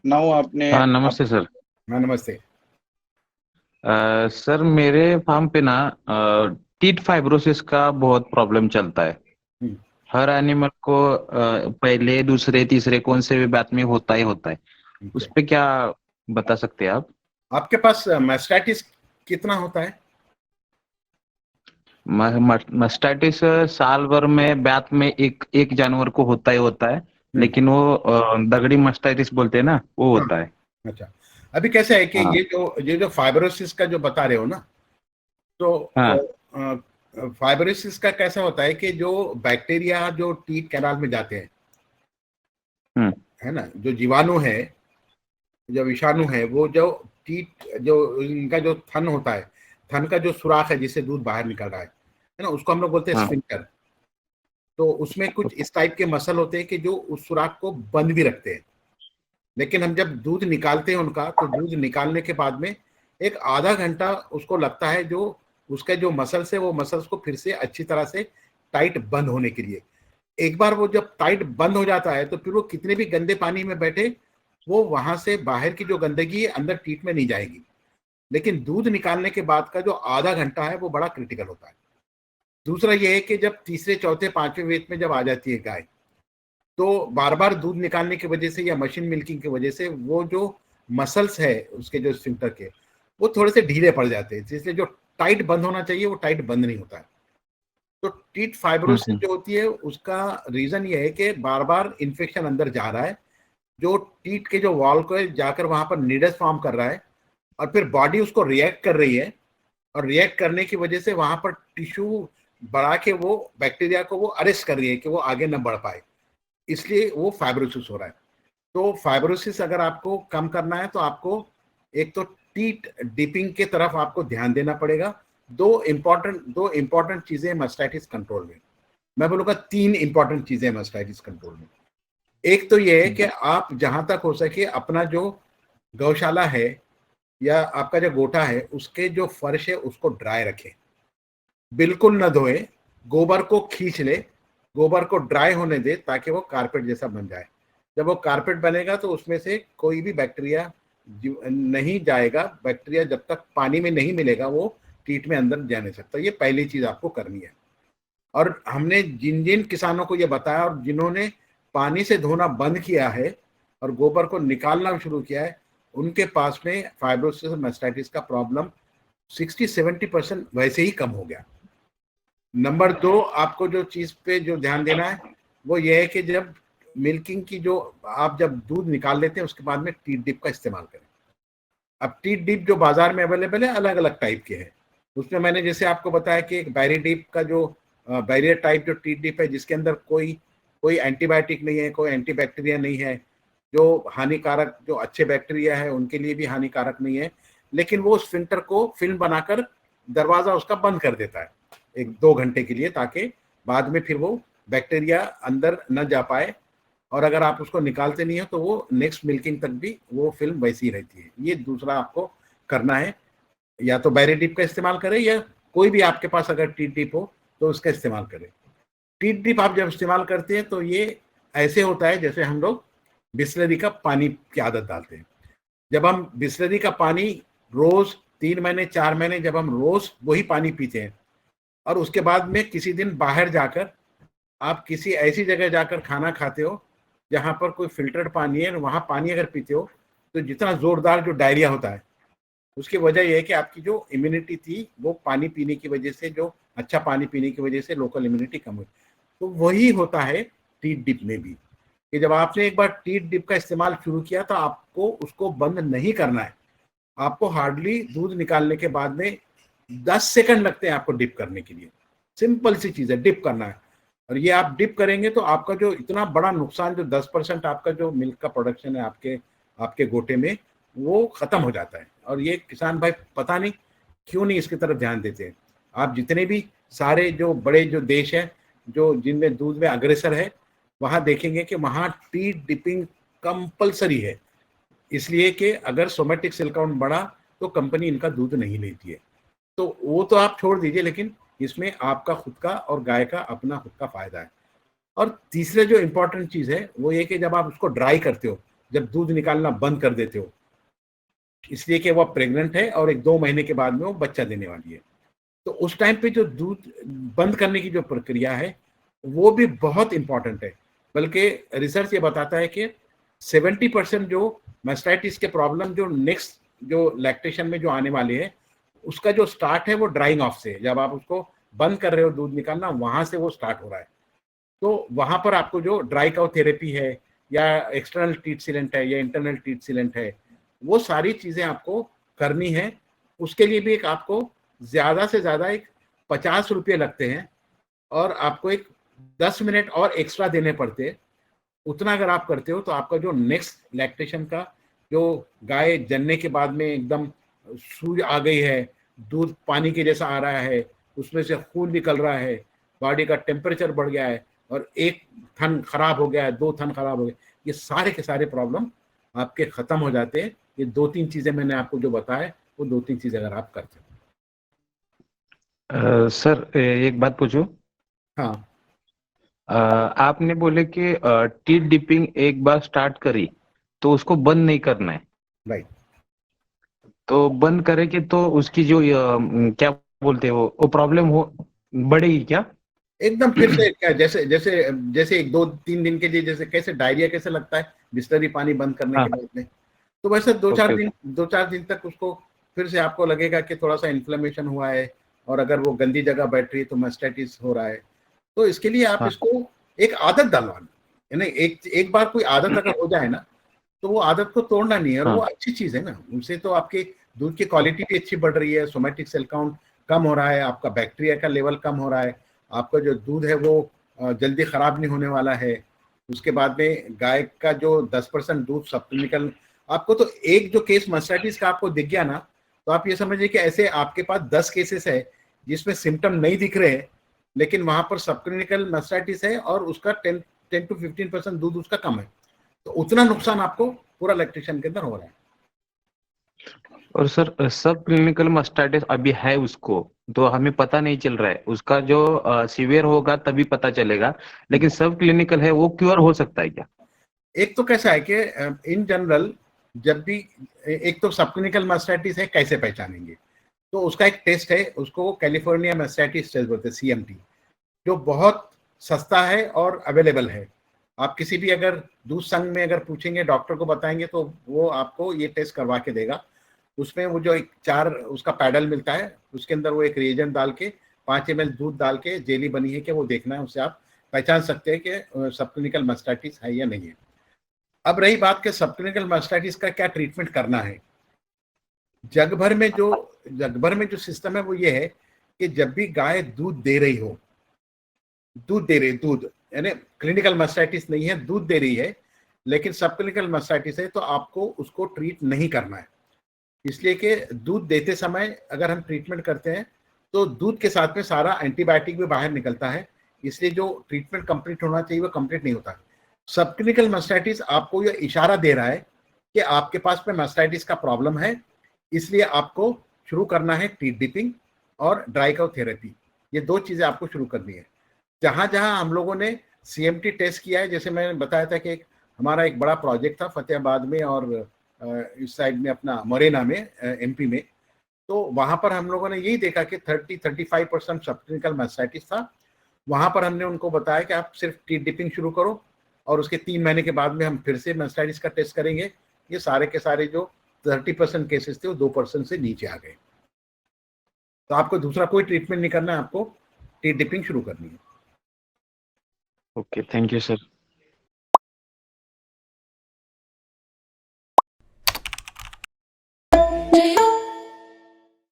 Now आपने हाँ, आप। नमस्ते सर। हाँ, नमस्ते। सर मेरे फार्म पे ना टीथ फाइब्रोसिस का बहुत प्रॉब्लम चलता है। हम्म, हर एनिमल को पहले दूसरे तीसरे कौन से भी बैच में होता ही होता है। ठीक उस है। पे क्या बता सकते हैं आप? आपके पास मैस्टाइटिस कितना होता है? मस्टाइटिस साल भर में बैच में एक एक जानवर को होता ही होता है। हम्म, लेकिन वो दगड़ी मस्टाइटिस बोलते हैं ना, वो हाँ। होता है। अच्छा, अभी कैसे है कि हाँ, ये जो फाइब्रोसिस का जो बता रहे हो ना, हाँ, तो फाइब्रोसिस का कैसा होता है कि जो बैक्टीरिया जो टीथ कैनाल में जाते हैं, हम्म, है ना, जो जीवाणु है, जो विषाणु है, वो जो टीथ जो इनका जो थन होता है, थन का जो सुराख है जिससे दूध बाहर निकल रहा है ना, उसको हम लोग बोलते हैं हाँ, स्फिंक्टर। तो उसमें कुछ इस टाइप के मसल होते हैं कि जो उस सुराख को बंद भी रखते हैं। लेकिन हम जब दूध निकालते हैं उनका, तो दूध निकालने के बाद में एक आधा घंटा उसको लगता है, जो उसका जो मसल्स है वो मसल्स को फिर से अच्छी तरह से टाइट बंद होने के लिए। एक बार वो जब टाइट बंद हो जाता है तो फिर वो कितने भी गंदे पानी में बैठे, वो वहां से बाहर की जो गंदगी है अंदर टीथ में नहीं जाएगी। लेकिन दूध निकालने के बाद का जो आधा घंटा है वो बड़ा क्रिटिकल होता है। दूसरा ये है कि जब तीसरे चौथे पांचवें वेत में जब आ जाती है गाय, तो बार बार दूध निकालने की वजह से या मशीन मिल्किंग की वजह से वो जो मसल्स है उसके जो स्फिंक्टर के, वो थोड़े से ढीले पड़ जाते हैं, जिससे जो टाइट बंद होना चाहिए वो टाइट बंद नहीं होता है। तो टीथ हम्म, फाइब्रोसिस जो होती है उसका रीजन ये है कि बार बार इन्फेक्शन अंदर जा रहा है, जो टीथ के जो वॉल को जाकर वहां पर नीडस फॉर्म कर रहा है, और फिर बॉडी उसको रिएक्ट कर रही है, और रिएक्ट करने की वजह से वहां पर टिश्यू बढ़ा के वो बैक्टीरिया को वो अरेस्ट कर रही है कि वो आगे न बढ़ पाए, इसलिए वो फाइब्रोसिस हो रहा है। तो फाइब्रोसिस अगर आपको कम करना है तो आपको एक तो टीट डिपिंग के तरफ आपको ध्यान देना पड़ेगा। दो इंपॉर्टेंट चीजें मास्टाइटिस कंट्रोल में, मैं बोलूंगा तीन इंपॉर्टेंट चीजें मास्टाइटिस कंट्रोल में। एक तो ये है कि आप जहां तक हो सके अपना जो गौशाला है या आपका जो गोटा है उसके जो फर्श है उसको ड्राई रखें, बिल्कुल न धोए, गोबर को खींच ले, गोबर को ड्राई होने दे ताकि वो कारपेट जैसा बन जाए। जब वो कारपेट बनेगा तो उसमें से कोई भी बैक्टीरिया नहीं जाएगा। बैक्टीरिया जब तक पानी में नहीं मिलेगा वो कीट में अंदर जा नहीं सकता। ये पहली चीज आपको करनी है। और हमने जिन जिन किसानों को ये बताया और जिन्होंने पानी से धोना बंद किया है और गोबर को निकालना शुरू किया है, उनके पास में फाइब्रोसिस और मास्टाइटिस का प्रॉब्लम 60-70% वैसे ही कम हो गया। नंबर दो, आपको जो चीज पे जो ध्यान देना है वो ये है कि जब मिल्किंग की जो आप जब दूध निकाल लेते हैं उसके बाद में टीथ डिप का इस्तेमाल करें। अब टीथ डिप जो बाजार में अवेलेबल है अलग अलग टाइप के हैं। उसमें मैंने जैसे आपको बताया कि एक बैरी डिप का जो बैरियर टाइप जो टीथ डिप है जिसके अंदर कोई कोई एंटीबायोटिक नहीं है, कोई एंटीबैक्टीरिया नहीं है, जो हानिकारक जो अच्छे बैक्टीरिया है उनके लिए भी हानिकारक नहीं है, लेकिन वो स्फिंक्टर को फिल्म बनाकर दरवाजा उसका बंद कर देता है 1-2 घंटे के लिए, ताकि बाद में फिर वो बैक्टीरिया अंदर न जा पाए। और अगर आप उसको निकालते नहीं हो तो वो नेक्स्ट मिल्किंग तक भी वो फिल्म वैसी ही रहती है। ये दूसरा आपको करना है, या तो बैरी डिप का इस्तेमाल करें या कोई भी आपके पास अगर टीथ डिप हो तो उसका इस्तेमाल करें। टीथ डिप आप जब इस्तेमाल करते हैं तो ये ऐसे होता है जैसे हम लोग बिस्लरी का पानी की आदत डालते हैं। जब हम बिस्लरी का पानी रोज 3 महीने 4 महीने जब हम रोज वही पानी पीते हैं, और उसके बाद में किसी दिन बाहर जाकर आप किसी ऐसी जगह जाकर खाना खाते हो जहां पर कोई फिल्टर्ड पानी है, वहां पानी अगर पीते हो, तो जितना जोरदार जो डायरिया होता है उसकी वजह यह है कि आपकी जो इम्यूनिटी थी वो पानी पीने की वजह से, जो अच्छा पानी पीने की वजह से लोकल इम्यूनिटी कम हुई। तो वही होता है टीथ डिप में भी, कि जब आपने एक बार टीथ डिप का इस्तेमाल शुरू किया तो आपको उसको बंद नहीं करना है। आपको हार्डली दूध निकालने के बाद में 10 सेकंड लगते हैं आपको डिप करने के लिए। सिंपल सी चीज है, डिप करना है। और ये आप डिप करेंगे तो आपका जो इतना बड़ा नुकसान, जो 10% आपका जो मिल्क का प्रोडक्शन है आपके आपके गोटे में, वो खत्म हो जाता है। और ये किसान भाई पता नहीं क्यों नहीं इसकी तरफ ध्यान देते हैं। आप जितने भी सारे जो बड़े जो देश हैं जो जिनमें दूध में अग्रेसर है, वहां देखेंगे कि वहां टी डिपिंग कंपलसरी है, इसलिए कि अगर सोमेटिक सेल काउंट बढ़ा तो कंपनी इनका दूध नहीं लेती है। तो वो तो आप छोड़ दीजिए, लेकिन इसमें आपका खुद का और गाय का अपना खुद का फायदा है। और तीसरे जो इंपॉर्टेंट चीज है वो ये कि जब आप उसको ड्राई करते हो जब दूध निकालना बंद कर देते हो, इसलिए कि वो प्रेग्नेंट है और 1-2 महीने के बाद में वो बच्चा देने वाली है। तो उस टाइम पे जो दूध बंद करने की जो प्रक्रिया है वो भी बहुत इंपॉर्टेंट है। बल्कि रिसर्च ये बताता है कि 70% जो मास्टाइटिस के प्रॉब्लम जो नेक्स्ट जो लैक्टेशन में जो आने वाले है, उसका जो स्टार्ट है वो ड्राइंग ऑफ से, जब आप उसको बंद कर रहे हो दूध निकालना, वहां से वो स्टार्ट हो रहा है। तो वहां पर आपको जो ड्राई काउ थेरेपी है या एक्सटर्नल टीट सीलेंट है या इंटरनल टीट सीलेंट है, वो सारी चीजें आपको करनी है। उसके लिए भी एक आपको ज्यादा से ज्यादा एक 50 रुपये लगते हैं और आपको एक 10 मिनट और एक्स्ट्रा देने पड़ते हैं। उतना अगर आप करते हो तो आपका जो नेक्स्ट लैक्टेशन का जो गाय जनने के बाद में एकदम सूज आ गई है, दूध पानी के जैसा आ रहा है, उसमें से खून निकल रहा है, बॉडी का टेम्परेचर बढ़ गया है और एक थन खराब हो गया है, 2 थन खराब हो गए, ये सारे के सारे प्रॉब्लम आपके खत्म हो जाते हैं। ये 2-3 चीजें मैंने आपको जो बताया, वो 2-3 चीजें अगर आप करते हो। सर एक बात पूछूं? हाँ, आपने बोले कि टीथ डिपिंग एक बार स्टार्ट करी तो उसको बंद नहीं करना है। राइट। तो बंद करेंगे तो उसकी जो क्या बोलते हैं वो प्रॉब्लम हो बढ़ेगी क्या? एकदम फिर से क्या, जैसे जैसे जैसे 1-2-3 दिन के लिए जैसे कैसे डायरिया कैसे लगता है बिस्लरी पानी बंद करने हाँ, के बाद में, तो वैसे 2-4 ओके दिन 2-4 दिन तक उसको फिर से आपको लगेगा कि थोड़ा सा इन्फ्लेमेशन हुआ है और अगर वो गंदी जगह बैठ रही है तो मास्टाइटिस हो रहा है। तो इसके लिए आप हाँ इसको एक आदत डालवाना, यानी एक एक बार कोई आदत अगर हो जाए ना, तो वो आदत को तोड़ना नहीं है और वो हाँ अच्छी चीज है ना। उनसे तो आपके दूध की क्वालिटी भी अच्छी बढ़ रही है, सोमैटिक सेल काउंट कम हो रहा है, आपका बैक्टीरिया का लेवल कम हो रहा है, आपका जो दूध है वो जल्दी खराब नहीं होने वाला है। उसके बाद में गाय का जो 10% दूध सब क्लिनिकल, आपको तो एक जो केस मास्टाइटिस का आपको दिख गया ना, तो आप ये समझिए कि ऐसे आपके पास 10 केसेस है जिसमें सिम्टम नहीं दिख रहे हैं, लेकिन वहां पर सब क्लिनिकल मास्टाइटिस है और उसका 10 to 15% दूध उसका कम है। तो उतना नुकसान आपको पूरा लैक्टेशन के अंदर हो रहा है। और सर सब क्लिनिकल मास्टाइटिस अभी है उसको, तो हमें पता नहीं चल रहा है, उसका जो सीवियर होगा तभी पता चलेगा, लेकिन सब क्लिनिकल है वो क्योर हो सकता है क्या? एक तो कैसा है कि इन जनरल जब भी एक तो सब क्लिनिकल मास्टाइटिस है, कैसे पहचानेंगे? तो उसका एक टेस्ट है, उसको कैलिफोर्निया मास्टाइटिस टेस्ट बोलते हैं, CMT, जो बहुत सस्ता है और अवेलेबल है। आप किसी भी अगर दूध संघ में अगर पूछेंगे, डॉक्टर को बताएंगे, तो वो आपको ये टेस्ट करवा के देगा। उसमें वो जो एक 4 उसका पैडल मिलता है, उसके अंदर वो एक रिएजेंट डाल के 5 ml दूध डाल के जेली बनी है कि वो देखना है, उससे आप पहचान सकते हैं कि सब क्लिनिकल मास्टाइटिस है या नहीं है। अब रही बात कि सब क्लिनिकल मास्टाइटिस का क्या ट्रीटमेंट करना है, जग भर में जो सिस्टम है वो ये है कि जब भी गाय दूध दे रही हो, दूध यानी क्लिनिकल मास्टाइटिस नहीं है, दूध दे रही है, लेकिन सब क्लिनिकल मास्टाइटिस है, तो आपको उसको ट्रीट नहीं करना है। इसलिए कि दूध देते समय अगर हम ट्रीटमेंट करते हैं तो दूध के साथ में सारा एंटीबायोटिक भी बाहर निकलता है, इसलिए जो ट्रीटमेंट कंप्लीट होना चाहिए वो कंप्लीट नहीं होता। सब क्लिनिकल मास्टाइटिस आपको यह इशारा दे रहा है कि आपके पास में मास्टाइटिस का प्रॉब्लम है, इसलिए आपको शुरू करना है टीथ डिपिंग और ड्राई काउ थेरेपी। ये 2 चीजें आपको शुरू करनी है। जहां जहां हम लोगों ने CMT टेस्ट किया है, जैसे मैंने बताया था कि हमारा एक बड़ा प्रोजेक्ट था फतेहाबाद में और इस साइड में अपना मोरेना में, MP में, तो वहां पर हम लोगों ने यही देखा कि 30-35% सब क्लिनिकल मास्टाइटिस था। वहां पर हमने उनको बताया कि आप सिर्फ टीथ डिपिंग शुरू करो और उसके 3 महीने के बाद में हम फिर से मास्टाइटिस का टेस्ट करेंगे। ये सारे के सारे जो 30% केसेस थे वो 2% से नीचे आ गए। तो आपको दूसरा कोई ट्रीटमेंट नहीं करना है, आपको टीथ डिपिंग शुरू करनी है। Okay, thank you sir.